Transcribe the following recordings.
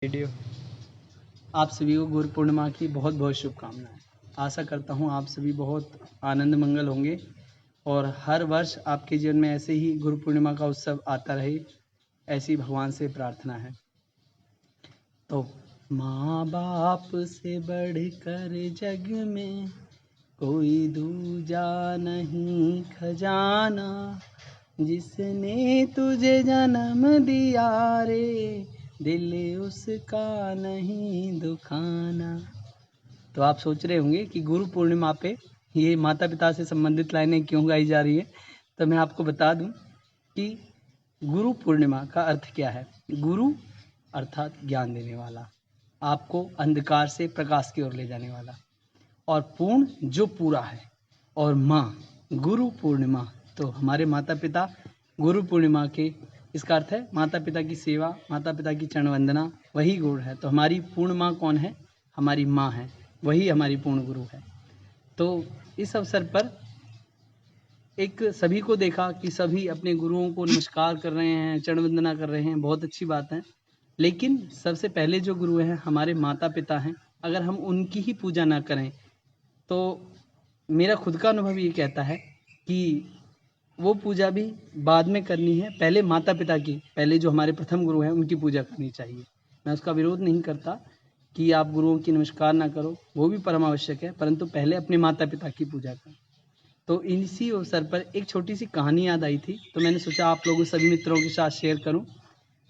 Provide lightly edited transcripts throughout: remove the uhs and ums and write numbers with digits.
Video. आप सभी को गुरु पूर्णिमा की बहुत बहुत शुभकामनाएं। आशा करता हूं आप सभी बहुत आनंद मंगल होंगे और हर वर्ष आपके जीवन में ऐसे ही गुरु पूर्णिमा का उत्सव आता रहे, ऐसी भगवान से प्रार्थना है। तो माँ बाप से बढ़कर जग में कोई दूजा नहीं खजाना, जिसने तुझे जन्म दिया रे दिल उसका नहीं दुखाना। तो आप सोच रहे होंगे कि गुरु पूर्णिमा पे ये माता पिता से संबंधित लाइनें क्यों गाई जा रही है। तो मैं आपको बता दूं कि गुरु पूर्णिमा का अर्थ क्या है। गुरु अर्थात ज्ञान देने वाला, आपको अंधकार से प्रकाश की ओर ले जाने वाला, और पूर्ण जो पूरा है, और माँ गुरु पूर्णिमा, तो हमारे माता पिता गुरु पूर्णिमा के, इसका अर्थ है माता पिता की सेवा, माता पिता की चरण वंदना, वही गुरु है। तो हमारी पूर्ण माँ कौन है? हमारी माँ है, वही हमारी पूर्ण गुरु है। तो इस अवसर पर एक सभी को देखा कि सभी अपने गुरुओं को नमस्कार कर रहे हैं, चरण वंदना कर रहे हैं, बहुत अच्छी बात है। लेकिन सबसे पहले जो गुरु हैं हमारे माता पिता हैं। अगर हम उनकी ही पूजा ना करें तो मेरा खुद का अनुभव ये कहता है कि वो पूजा भी बाद में करनी है, पहले माता पिता की, पहले जो हमारे प्रथम गुरु हैं उनकी पूजा करनी चाहिए। मैं उसका विरोध नहीं करता कि आप गुरुओं की नमस्कार ना करो, वो भी परम आवश्यक है, परंतु पहले अपने माता पिता की पूजा करो। तो इसी अवसर पर एक छोटी सी कहानी याद आई थी, तो मैंने सोचा आप लोगों सभी मित्रों के साथ शेयर करूं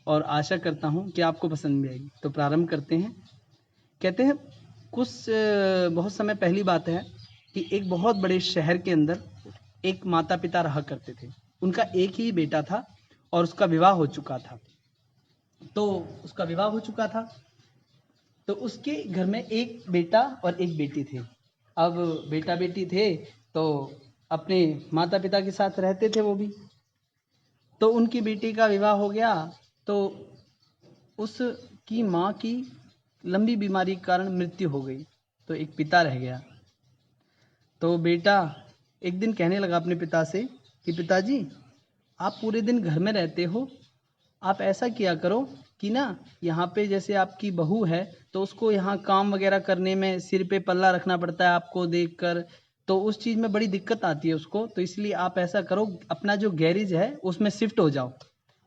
और आशा करता हूं कि आपको पसंद भी आएगी। तो प्रारंभ करते हैं। कहते हैं कुछ बहुत समय पहली बात है कि एक बहुत बड़े शहर के अंदर एक माता पिता रहा करते थे। उनका एक ही बेटा था और उसका विवाह हो चुका था। तो उसके घर में एक बेटा और एक बेटी थे। अब बेटा बेटी थे तो अपने माता पिता के साथ रहते थे वो भी। तो उनकी बेटी का विवाह हो गया तो उसकी माँ की लंबी बीमारी के कारण मृत्यु हो गई, तो एक पिता रह गया। तो बेटा एक दिन कहने लगा अपने पिता से कि पिताजी, आप पूरे दिन घर में रहते हो, आप ऐसा किया करो कि ना, यहाँ पे जैसे आपकी बहू है तो उसको यहाँ काम वगैरह करने में सिर पे पल्ला रखना पड़ता है आपको देखकर, तो उस चीज़ में बड़ी दिक्कत आती है उसको। तो इसलिए आप ऐसा करो, अपना जो गैरेज है उसमें शिफ्ट हो जाओ,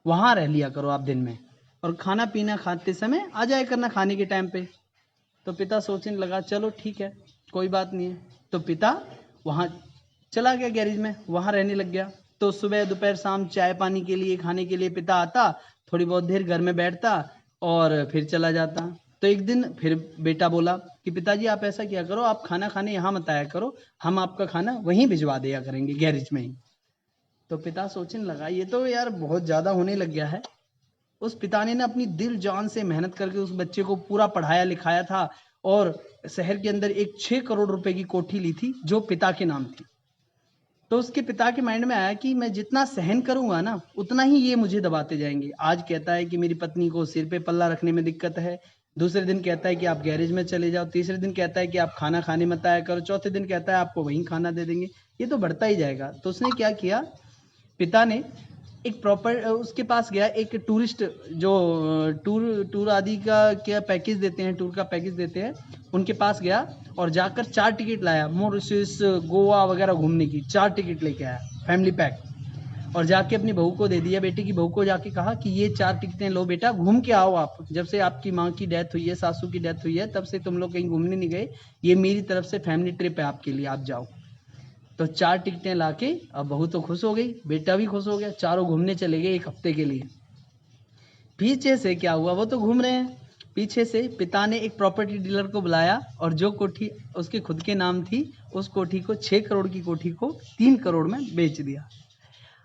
वहाँ रह लिया करो आप दिन में, और खाना पीना खाते समय आ जाया करना खाने के टाइम पे। तो पिता सोचने लगा चलो ठीक है, कोई बात नहीं है। तो पिता वहाँ चला गया गैरेज में, वहाँ रहने लग गया। तो सुबह दोपहर शाम चाय पानी के लिए, खाने के लिए पिता आता, थोड़ी बहुत देर घर में बैठता और फिर चला जाता। तो एक दिन फिर बेटा बोला कि पिताजी आप ऐसा किया करो, आप खाना खाने यहाँ मत आया करो, हम आपका खाना वहीं भिजवा दिया करेंगे गैरेज में ही। तो पिता सोचने लगा ये तो यार बहुत ज़्यादा होने लग गया है। उस पिता ने ना अपनी दिल जान से मेहनत करके उस बच्चे को पूरा पढ़ाया लिखाया था, और शहर के अंदर एक 6 करोड़ रुपए की कोठी ली थी जो पिता के नाम थी। तो उसके पिता के माइंड में आया कि मैं जितना सहन करूंगा ना उतना ही ये मुझे दबाते जाएंगे। आज कहता है कि मेरी पत्नी को सिर पे पल्ला रखने में दिक्कत है, दूसरे दिन कहता है कि आप गैरेज में चले जाओ, तीसरे दिन कहता है कि आप खाना खाने मत आया करो, चौथे दिन कहता है आपको वहीं खाना दे देंगे। ये तो बढ़ता ही जाएगा। तो उसने क्या किया, पिता ने एक प्रॉपर उसके पास गया, एक टूरिस्ट जो टूर आदि का क्या पैकेज देते हैं, टूर का पैकेज देते हैं, उनके पास गया और जाकर 4 टिकट लाया, मॉरिशस गोवा वगैरह घूमने की 4 टिकट लेके आया, फैमिली पैक। और जाके अपनी बहू को दे दिया, बेटी की बहू को जाके कहा कि ये 4 टिकटें लो बेटा, घूम के आओ आप, जब से आपकी माँ की डेथ हुई है, सासू की डेथ हुई है, तब से तुम लोग कहीं घूमने नहीं गए, ये मेरी तरफ से फैमिली ट्रिप है आपके लिए, आप जाओ। तो 4 टिकटें लाके अब बहू तो खुश हो गई, बेटा भी खुश हो गया, चारों घूमने चले गए 1 हफ्ते के लिए। पीछे से क्या हुआ, वो तो घूम रहे हैं, पीछे से पिता ने एक प्रॉपर्टी डीलर को बुलाया और जो कोठी उसके खुद के नाम थी, उस कोठी को 6 करोड़ की कोठी को 3 करोड़ में बेच दिया।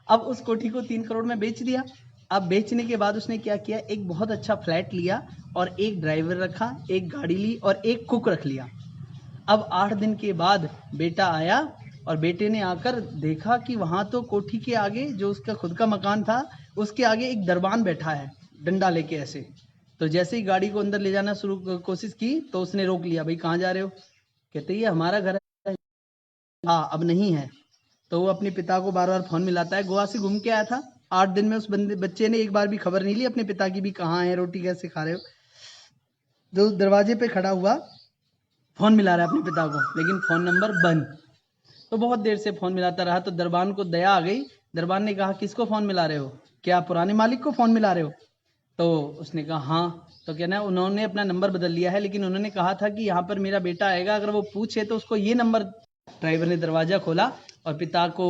अब उस कोठी को 3 करोड़ में बेच दिया। अब बेचने के बाद उसने क्या किया, एक बहुत अच्छा फ्लैट लिया और एक ड्राइवर रखा, एक गाड़ी ली और एक कुक रख लिया। अब 8 दिन के बाद बेटा आया और बेटे ने आकर देखा कि वहां तो कोठी के आगे, जो उसका खुद का मकान था, उसके आगे एक दरबान बैठा है डंडा लेके ऐसे। तो जैसे ही गाड़ी को अंदर ले जाना शुरू कोशिश की तो उसने रोक लिया, भाई कहाँ जा रहे हो? कहते ये हमारा घर है। हाँ अब नहीं है। तो वो अपने पिता को बार बार फोन मिलाता है, गोवा से घूम के आया था, 8 दिन में उस बच्चे ने एक बार भी खबर नहीं ली अपने पिता की भी, कहाँ है, रोटी कैसे खा रहे हो। जो दरवाजे पे खड़ा हुआ फ़ोन मिला रहा है अपने पिता को, लेकिन फ़ोन नंबर बंद। तो बहुत देर से फ़ोन मिलाता रहा, तो दरबान को दया आ गई। दरबान ने कहा, किसको फ़ोन मिला रहे हो? क्या पुराने मालिक को फ़ोन मिला रहे हो? तो उसने कहा हाँ। तो कहना उन्होंने अपना नंबर बदल लिया है, लेकिन उन्होंने कहा था कि यहाँ पर मेरा बेटा आएगा, अगर वो पूछे तो उसको ये नंबर। ड्राइवर ने दरवाज़ा खोला और पिता को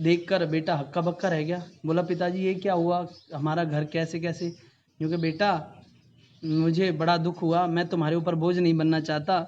देखकर बेटा हक्का बक्का रह गया। बोला, पिताजी ये क्या हुआ, हमारा घर कैसे कैसे? क्योंकि बेटा मुझे बड़ा दुख हुआ, मैं तुम्हारे ऊपर बोझ नहीं बनना चाहता।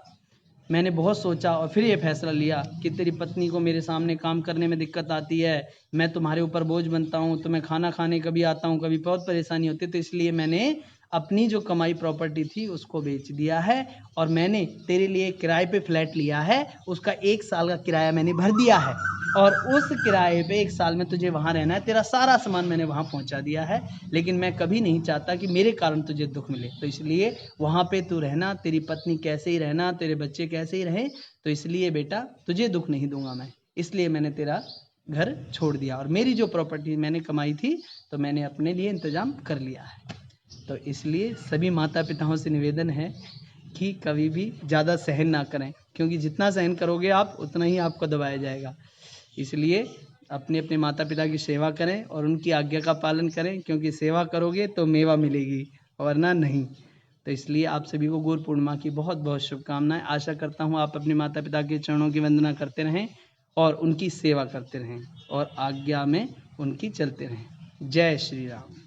मैंने बहुत सोचा और फिर ये फैसला लिया कि तेरी पत्नी को मेरे सामने काम करने में दिक्कत आती है, मैं तुम्हारे ऊपर बोझ बनता हूँ, तो मैं खाना खाने कभी आता हूँ, कभी बहुत परेशानी होती है, तो इसलिए मैंने अपनी जो कमाई प्रॉपर्टी थी उसको बेच दिया है और मैंने तेरे लिए किराए पे फ्लैट लिया है, उसका 1 साल का किराया मैंने भर दिया है और उस किराए पे 1 साल में तुझे वहाँ रहना है, तेरा सारा सामान मैंने वहाँ पहुँचा दिया है, लेकिन मैं कभी नहीं चाहता कि मेरे कारण तुझे दुख मिले, तो इसलिए वहाँ पे तू रहना, तेरी पत्नी कैसे ही रहना, तेरे बच्चे कैसे ही रहें, तो इसलिए बेटा तुझे दुख नहीं दूंगा मैं, इसलिए मैंने तेरा घर छोड़ दिया और मेरी जो प्रॉपर्टी मैंने कमाई थी तो मैंने अपने लिए इंतजाम कर लिया है। तो इसलिए सभी माता पिताओं से निवेदन है कि कभी भी ज़्यादा सहन ना करें, क्योंकि जितना सहन करोगे आप उतना ही आपको दबाया जाएगा। इसलिए अपने अपने माता पिता की सेवा करें और उनकी आज्ञा का पालन करें, क्योंकि सेवा करोगे तो मेवा मिलेगी वरना नहीं। तो इसलिए आप सभी को गुरु पूर्णिमा की बहुत बहुत शुभकामनाएं। आशा करता हूँ आप अपने माता पिता के चरणों की वंदना करते रहें और उनकी सेवा करते रहें और आज्ञा में उनकी चलते रहें। जय श्री राम।